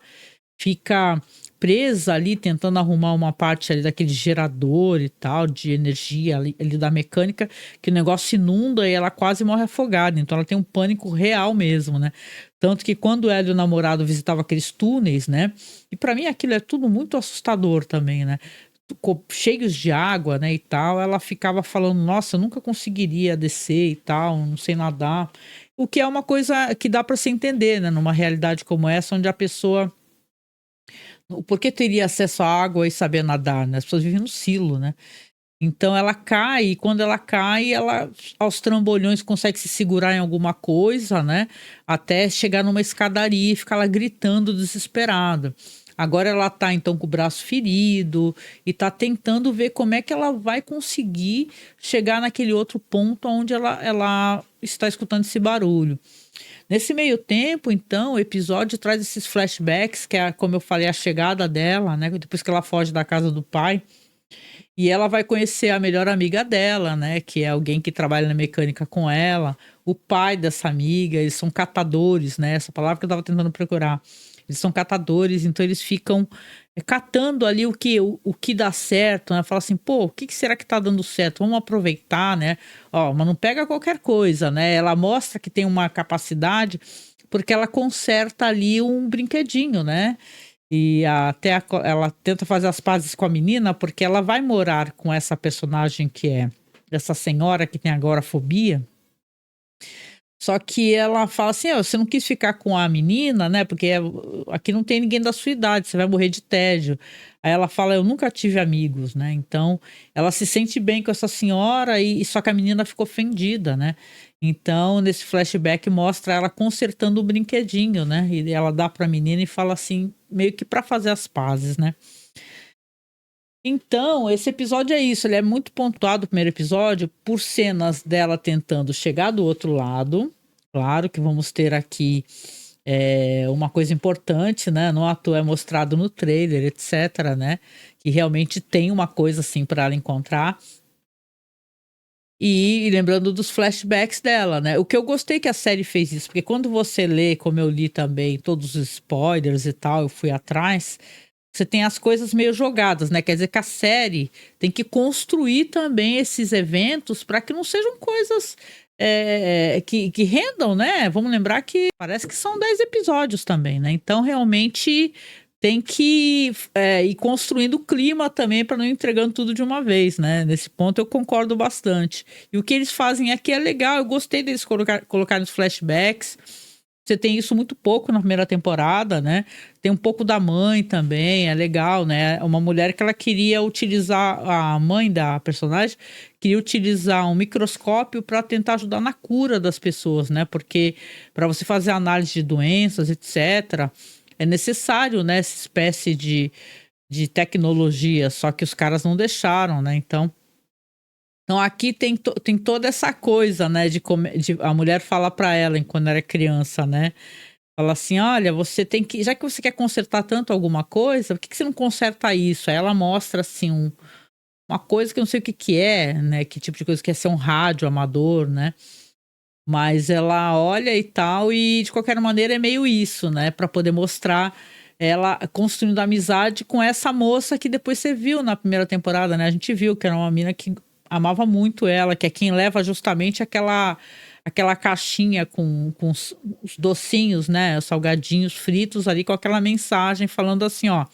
fica presa ali, tentando arrumar uma parte ali daquele gerador e tal, de energia ali da mecânica, que o negócio se inunda e ela quase morre afogada. Então ela tem um pânico real mesmo, né? Tanto que quando ela e o namorado visitavam aqueles túneis, né? E para mim aquilo é tudo muito assustador também, né? Cheios de água, né, e tal, ela ficava falando, nossa, eu nunca conseguiria descer e tal, não sei nadar. O que é uma coisa que dá para se entender, né, numa realidade como essa, onde a pessoa... Por que teria acesso à água e saber nadar, né? As pessoas vivem no silo, né? Então ela cai, e quando ela cai, ela aos trambolhões consegue se segurar em alguma coisa, né? Até chegar numa escadaria e ficar lá gritando desesperada. Agora ela tá então com o braço ferido e tá tentando ver como é que ela vai conseguir chegar naquele outro ponto onde ela está escutando esse barulho. Nesse meio tempo, então, o episódio traz esses flashbacks, que é, como eu falei, a chegada dela, né? Depois que ela foge da casa do pai. E ela vai conhecer a melhor amiga dela, né? Que é alguém que trabalha na mecânica com ela. O pai dessa amiga, eles são catadores, né? Essa palavra que eu tava tentando procurar. Eles são catadores, então eles ficam catando ali o que dá certo, né? Fala assim, pô, o que será que tá dando certo? Vamos aproveitar, né? Ó, mas não pega qualquer coisa, né? Ela mostra que tem uma capacidade porque ela conserta ali um brinquedinho, né? E ela tenta fazer as pazes com a menina porque ela vai morar com essa personagem que é essa senhora que tem agorafobia. Só que ela fala assim, você não quis ficar com a menina, né? Porque aqui não tem ninguém da sua idade, você vai morrer de tédio. Aí ela fala, eu nunca tive amigos, né? Então, ela se sente bem com essa senhora e só que a menina ficou ofendida, né? Então, nesse flashback mostra ela consertando o brinquedinho, né? E ela dá pra menina e fala assim, meio que pra fazer as pazes, né? Então, esse episódio é isso, ele é muito pontuado, o primeiro episódio, por cenas dela tentando chegar do outro lado. Claro que vamos ter aqui uma coisa importante, né? No ator é mostrado no trailer, etc, né? Que realmente tem uma coisa assim para ela encontrar. E lembrando dos flashbacks dela, né? O que eu gostei que a série fez isso, porque quando você lê, como eu li também, todos os spoilers e tal, eu fui atrás, você tem as coisas meio jogadas, né? Quer dizer que a série tem que construir também esses eventos para que não sejam coisas que rendam, né? Vamos lembrar que parece que são 10 episódios também, né? Então, realmente tem que ir construindo o clima também para não ir entregando tudo de uma vez, né? Nesse ponto eu concordo bastante. E o que eles fazem aqui é legal, eu gostei deles colocarem os flashbacks. Você tem isso muito pouco na primeira temporada, né? Tem um pouco da mãe também, é legal, né? Uma mulher que ela queria utilizar, a mãe da personagem, queria utilizar um microscópio para tentar ajudar na cura das pessoas, né? Porque para você fazer análise de doenças, etc., é necessário, né? Essa espécie de tecnologia, só que os caras não deixaram, né? Então aqui tem toda essa coisa, né? A mulher fala para ela quando era criança, né? Fala assim, olha, você tem que... Já que você quer consertar tanto alguma coisa, por que você não conserta isso? Aí ela mostra, assim, uma coisa que eu não sei o que é, né? Que tipo de coisa que é ser um rádio amador, né? Mas ela olha e tal, e de qualquer maneira é meio isso, né? Para poder mostrar ela construindo amizade com essa moça que depois você viu na primeira temporada, né? A gente viu que era uma mina que amava muito ela, que é quem leva justamente aquela caixinha com os docinhos, né? Os salgadinhos fritos ali com aquela mensagem falando assim, ó,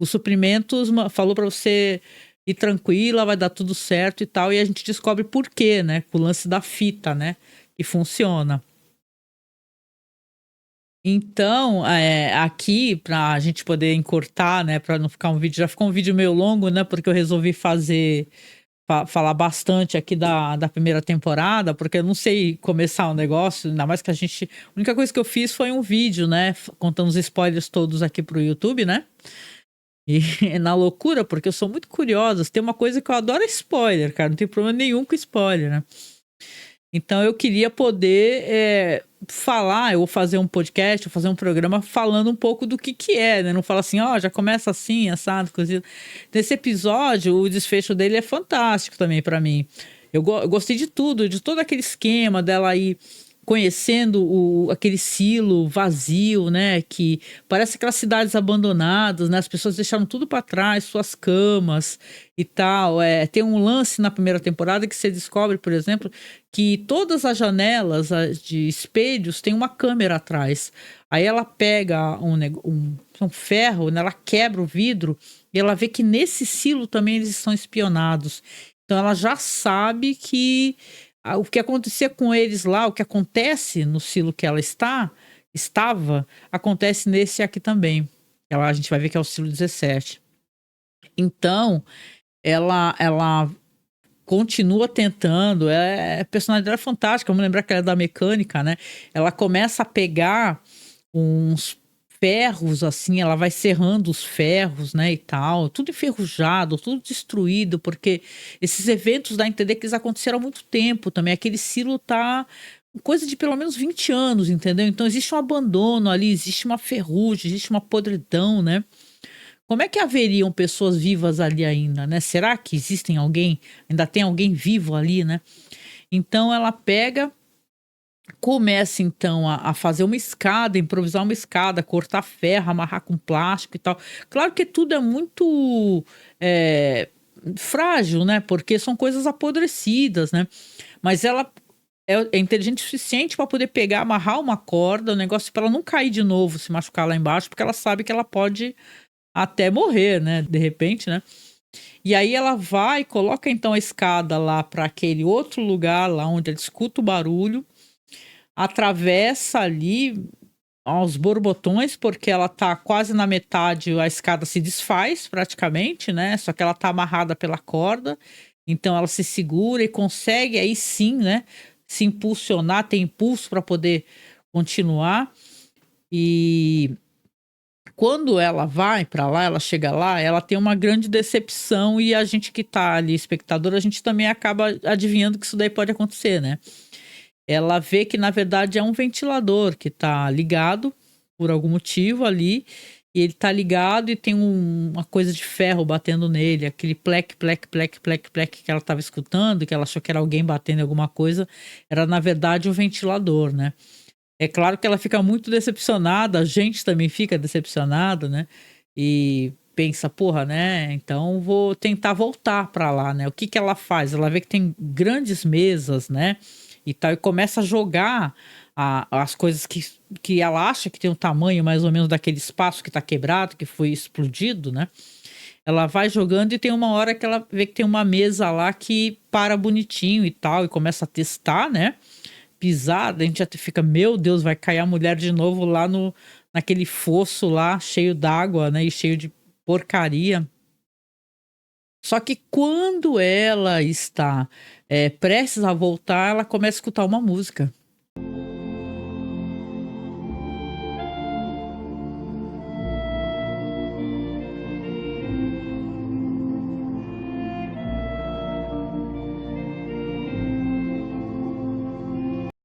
os suprimentos falou para você ir tranquila, vai dar tudo certo e tal, e a gente descobre por quê, né? Com o lance da fita, né? Que funciona. Então, aqui, para a gente poder encurtar, né? Para não ficar um vídeo, já ficou um vídeo meio longo, né? Porque eu resolvi falar bastante aqui da primeira temporada, porque eu não sei começar um negócio, ainda mais que a única coisa que eu fiz foi um vídeo, né? Contando os spoilers todos aqui pro YouTube, né? E na loucura, porque eu sou muito curiosa. Tem uma coisa que eu adoro, é spoiler, cara. Não tem problema nenhum com spoiler, né? Então eu queria poder falar, eu vou fazer um podcast, vou fazer um programa falando um pouco do que é, né? Não fala assim, ó, já começa assim, assado, cozido. Nesse episódio, o desfecho dele é fantástico também pra mim. Eu gostei de tudo, de todo aquele esquema dela aí conhecendo aquele silo vazio, né? Que parece aquelas cidades abandonadas, né? As pessoas deixaram tudo para trás, suas camas e tal. Tem um lance na primeira temporada que você descobre, por exemplo, que todas as janelas de espelhos tem uma câmera atrás. Aí ela pega um ferro, né? Ela quebra o vidro e ela vê que nesse silo também eles estão espionados. Então ela já sabe que o que acontecia com eles lá, o que acontece no silo que ela estava, acontece nesse aqui também. A gente vai ver que é o silo 17. Então, ela continua tentando, a personalidade dela é fantástica, vamos lembrar que ela é da mecânica, né? Ela começa a pegar uns ferros, assim, ela vai serrando os ferros, né, e tal, tudo enferrujado, tudo destruído, porque esses eventos dá a entender que eles aconteceram há muito tempo também, aquele silo tá coisa de pelo menos 20 anos, entendeu? Então existe um abandono ali, existe uma ferrugem, existe uma podridão, né? Como é que haveriam pessoas vivas ali ainda, né? Será que ainda tem alguém vivo ali, né? Então ela começa então a fazer uma escada, improvisar uma escada, cortar ferro, amarrar com plástico e tal. Claro que tudo é muito frágil, né? Porque são coisas apodrecidas, né? Mas ela é inteligente o suficiente para poder pegar, amarrar uma corda, o negócio para ela não cair de novo, se machucar lá embaixo, porque ela sabe que ela pode até morrer, né? De repente, né? E aí ela vai, coloca então a escada lá para aquele outro lugar lá onde ela escuta o barulho, atravessa ali aos borbotões, porque ela tá quase na metade, a escada se desfaz praticamente, né? Só que ela tá amarrada pela corda, então ela se segura e consegue aí sim, né? Se impulsionar, tem impulso para poder continuar. E quando ela vai pra lá, ela chega lá, ela tem uma grande decepção e a gente que tá ali, espectador, a gente também acaba adivinhando que isso daí pode acontecer, né? Ela vê que na verdade é um ventilador que tá ligado por algum motivo ali, e ele tá ligado e tem uma coisa de ferro batendo nele, aquele plec, plec, plec, plec, plec que ela tava escutando, que ela achou que era alguém batendo em alguma coisa, era na verdade um ventilador, né? É claro que ela fica muito decepcionada, a gente também fica decepcionado, né? E pensa, porra, né? Então vou tentar voltar pra lá, né? O que que ela faz? Ela vê que tem grandes mesas, né? E tal, e começa a jogar as coisas que ela acha que tem um tamanho mais ou menos daquele espaço que tá quebrado, que foi explodido, né? Ela vai jogando e tem uma hora que ela vê que tem uma mesa lá que para bonitinho e tal, e começa a testar, né? Pisada, a gente já fica, meu Deus, vai cair a mulher de novo lá naquele fosso lá, cheio d'água, né? E cheio de porcaria. Só que quando ela está prestes a voltar, ela começa a escutar uma música.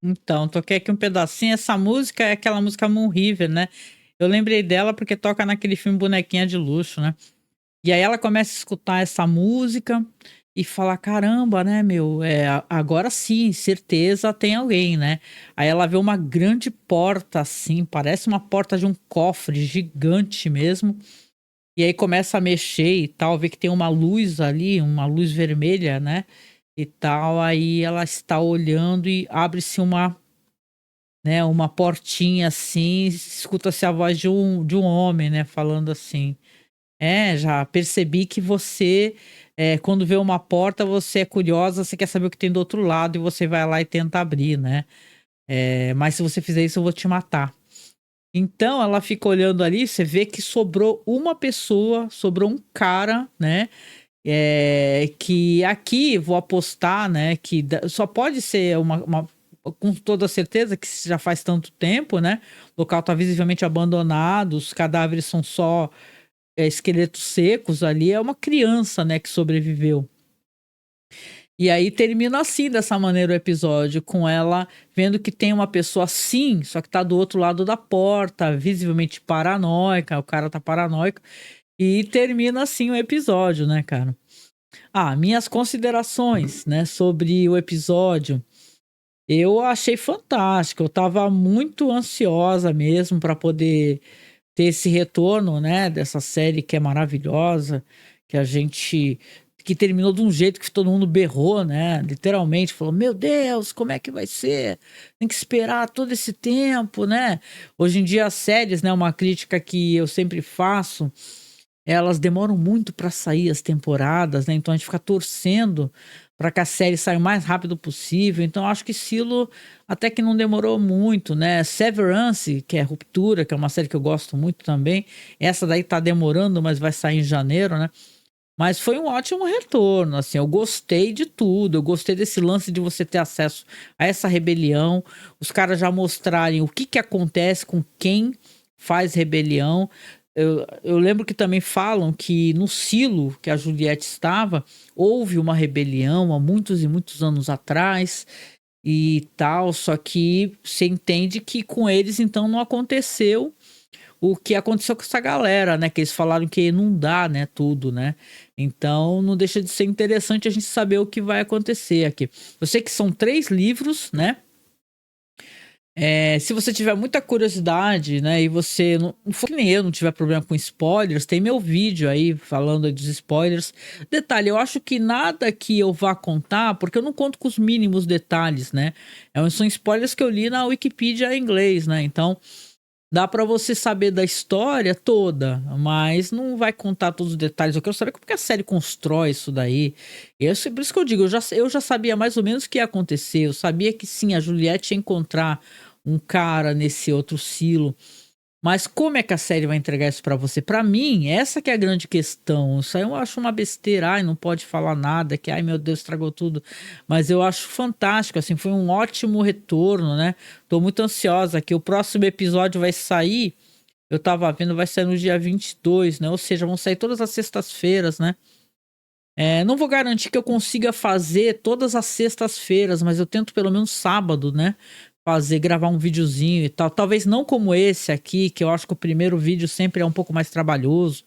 Então, toquei aqui um pedacinho. Essa música é aquela música Moon River, né? Eu lembrei dela porque toca naquele filme Bonequinha de Luxo, né? E aí ela começa a escutar essa música e fala, caramba, né, meu, agora sim, certeza tem alguém, né? Aí ela vê uma grande porta assim, parece uma porta de um cofre gigante mesmo. E aí começa a mexer e tal, vê que tem uma luz ali, uma luz vermelha, né? E tal, aí ela está olhando e abre-se uma portinha assim, escuta-se a voz de um homem, né, falando assim, já percebi que você, quando vê uma porta, você é curiosa, você quer saber o que tem do outro lado e você vai lá e tenta abrir, né, mas se você fizer isso eu vou te matar. Então ela fica olhando ali, você vê que sobrou uma pessoa, sobrou um cara, né, que aqui vou apostar, né, que só pode ser com toda certeza que já faz tanto tempo, né, o local está visivelmente abandonado, os cadáveres são só esqueletos secos ali, é uma criança, né, que sobreviveu. E aí termina assim, dessa maneira o episódio, com ela vendo que tem uma pessoa assim, só que tá do outro lado da porta, visivelmente paranoica, o cara tá paranoico, e termina assim o episódio, né, cara? Minhas considerações, né, sobre o episódio. Eu achei fantástico, eu tava muito ansiosa mesmo para poder ter esse retorno, né, dessa série que é maravilhosa, que terminou de um jeito que todo mundo berrou, né, literalmente, falou, meu Deus, como é que vai ser? Tem que esperar todo esse tempo, né? Hoje em dia as séries, né, uma crítica que eu sempre faço, elas demoram muito para sair as temporadas, né, então a gente fica torcendo para que a série saia o mais rápido possível. Então acho que Silo até que não demorou muito, né? Severance, que é Ruptura, que é uma série que eu gosto muito também. Essa daí tá demorando, mas vai sair em janeiro, né? Mas foi um ótimo retorno, assim, eu gostei de tudo, eu gostei desse lance de você ter acesso a essa rebelião, os caras já mostrarem o que acontece com quem faz rebelião. Eu lembro que também falam que no silo que a Juliette estava, houve uma rebelião há muitos e muitos anos atrás e tal, só que você entende que com eles então não aconteceu o que aconteceu com essa galera, né? Que eles falaram que ia inundar, né? Tudo, né? Então não deixa de ser interessante a gente saber o que vai acontecer aqui. Eu sei que são 3 livros, né? Se você tiver muita curiosidade, né, e você não for que nem eu, não tiver problema com spoilers, tem meu vídeo aí falando dos spoilers. Detalhe, eu acho que nada que eu vá contar, porque eu não conto com os mínimos detalhes, né? São spoilers que eu li na Wikipedia em inglês, né? Então dá pra você saber da história toda, mas não vai contar todos os detalhes. Eu quero saber como que a série constrói isso daí. Por isso que eu digo, eu já sabia mais ou menos o que ia acontecer. Eu sabia que sim, a Juliette ia encontrar um cara nesse outro silo. Mas como é que a série vai entregar isso pra você? Pra mim, essa que é a grande questão. Isso aí eu acho uma besteira. Ai, não pode falar nada, que ai meu Deus, estragou tudo. Mas eu acho fantástico, assim, foi um ótimo retorno, né? Tô muito ansiosa que o próximo episódio vai sair. eu tava vendo, vai sair no dia 22, né? Ou seja, vão sair todas as sextas-feiras, né? Não vou garantir que eu consiga fazer todas as sextas-feiras, mas eu tento pelo menos sábado, né? Gravar um videozinho e tal. Talvez não como esse aqui, que eu acho que o primeiro vídeo sempre é um pouco mais trabalhoso,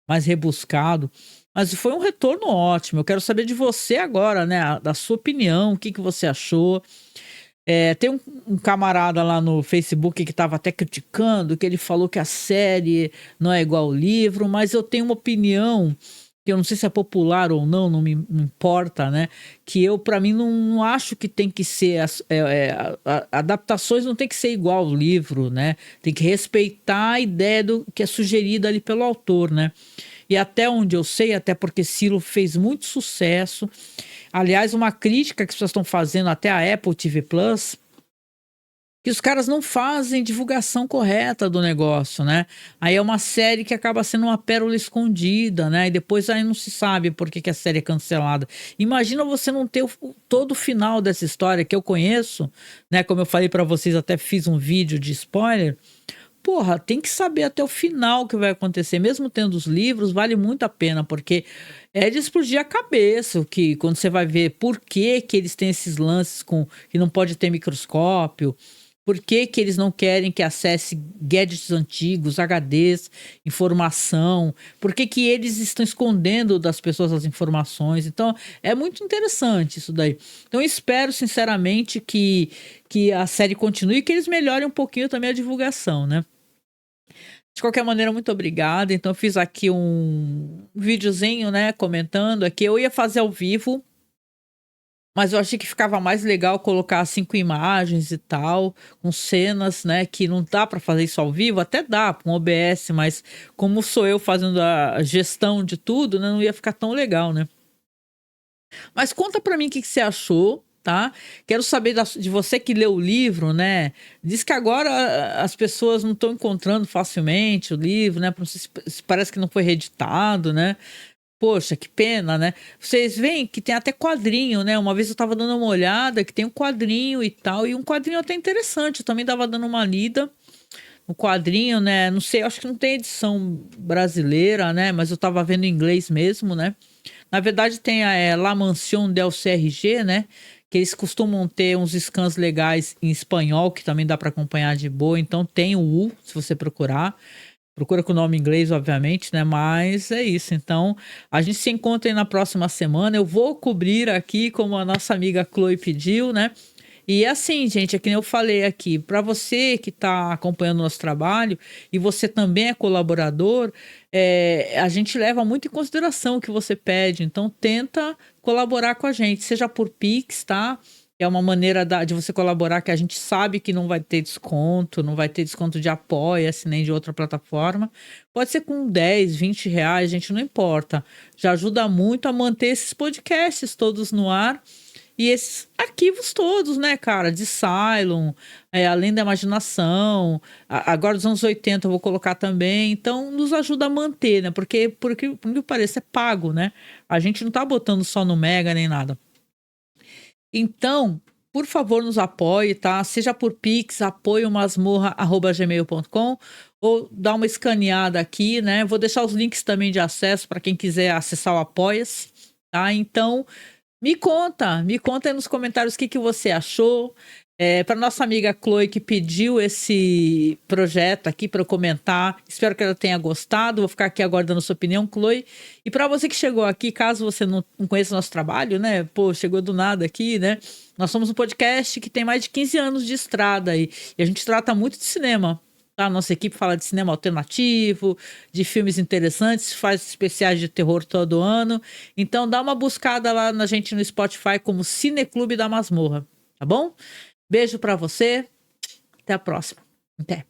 mais rebuscado. Mas foi um retorno ótimo. Eu quero saber de você agora, né? Da sua opinião, o que você achou. Tem um camarada lá no Facebook que estava até criticando, que ele falou que a série não é igual ao livro, mas eu tenho uma opinião que eu não sei se é popular ou não me importa, né? Que eu, para mim, não acho que tem que ser... adaptações não tem que ser igual ao livro, né? Tem que respeitar a ideia que é sugerida ali pelo autor, né? E até onde eu sei, até porque Silo fez muito sucesso. Aliás, uma crítica que as pessoas estão fazendo até a Apple TV Plus, que os caras não fazem divulgação correta do negócio, né? Aí é uma série que acaba sendo uma pérola escondida, né? E depois aí não se sabe por que a série é cancelada. Imagina você não ter todo o final dessa história que eu conheço, né? Como eu falei pra vocês, até fiz um vídeo de spoiler. Porra, tem que saber até o final o que vai acontecer. Mesmo tendo os livros, vale muito a pena, porque é de explodir a cabeça, que quando você vai ver por que eles têm esses lances que não pode ter microscópio, por que eles não querem que acesse gadgets antigos, HDs, informação, por que eles estão escondendo das pessoas as informações. Então, é muito interessante isso daí. Então, eu espero, sinceramente, que a série continue e que eles melhorem um pouquinho também a divulgação, né? De qualquer maneira, muito obrigada. Então, eu fiz aqui um videozinho, né, comentando aqui. Eu ia fazer ao vivo, mas eu achei que ficava mais legal colocar 5 imagens e tal, com cenas, né, que não dá para fazer isso ao vivo, até dá com OBS, mas como sou eu fazendo a gestão de tudo, né, não ia ficar tão legal, né? Mas conta para mim o que você achou, tá? Quero saber de você que leu o livro, né? Diz que agora as pessoas não estão encontrando facilmente o livro, né? Parece que não foi reeditado, né? Poxa, que pena, né? Vocês veem que tem até quadrinho, né? Uma vez eu tava dando uma olhada que tem um quadrinho e tal, e um quadrinho até interessante. Eu também tava dando uma lida no quadrinho, né? Não sei, acho que não tem edição brasileira, né? Mas eu tava vendo em inglês mesmo, né? Na verdade tem a La Mansion del CRG, né? Que eles costumam ter uns scans legais em espanhol, que também dá para acompanhar de boa. Então tem o U, se você procurar. Procura com o nome em inglês, obviamente, né? Mas é isso. Então, a gente se encontra aí na próxima semana. Eu vou cobrir aqui, como a nossa amiga Chloe pediu, né? E assim, gente, é que nem eu falei aqui, para você que está acompanhando o nosso trabalho e você também é colaborador, a gente leva muito em consideração o que você pede. Então, tenta colaborar com a gente, seja por Pix, tá? É uma maneira de você colaborar que a gente sabe que não vai ter desconto, não vai ter desconto de Apoia-se nem de outra plataforma. Pode ser com 10, 20 reais, gente, não importa. Já ajuda muito a manter esses podcasts todos no ar e esses arquivos todos, né, cara? De Cylon, Além da Imaginação, agora dos anos 80 eu vou colocar também. Então, nos ajuda a manter, né? Porque, por que pareça, é pago, né? A gente não tá botando só no Mega nem nada. Então, por favor, nos apoie, tá? Seja por Pix, apoiomasmorra@gmail.com ou dá uma escaneada aqui, né? Vou deixar os links também de acesso para quem quiser acessar o Apoia-se, tá? Então, me conta aí nos comentários o que você achou. Para nossa amiga Chloe que pediu esse projeto aqui para eu comentar, espero que ela tenha gostado. Vou ficar aqui aguardando sua opinião, Chloe. E para você que chegou aqui, caso você não conheça o nosso trabalho, né? Pô, chegou do nada aqui, né? Nós somos um podcast que tem mais de 15 anos de estrada aí, e a gente trata muito de cinema. Tá? Nossa equipe fala de cinema alternativo, de filmes interessantes, faz especiais de terror todo ano. Então dá uma buscada lá na gente no Spotify como Cineclube da Masmorra, tá bom? Beijo pra você, até a próxima. Até.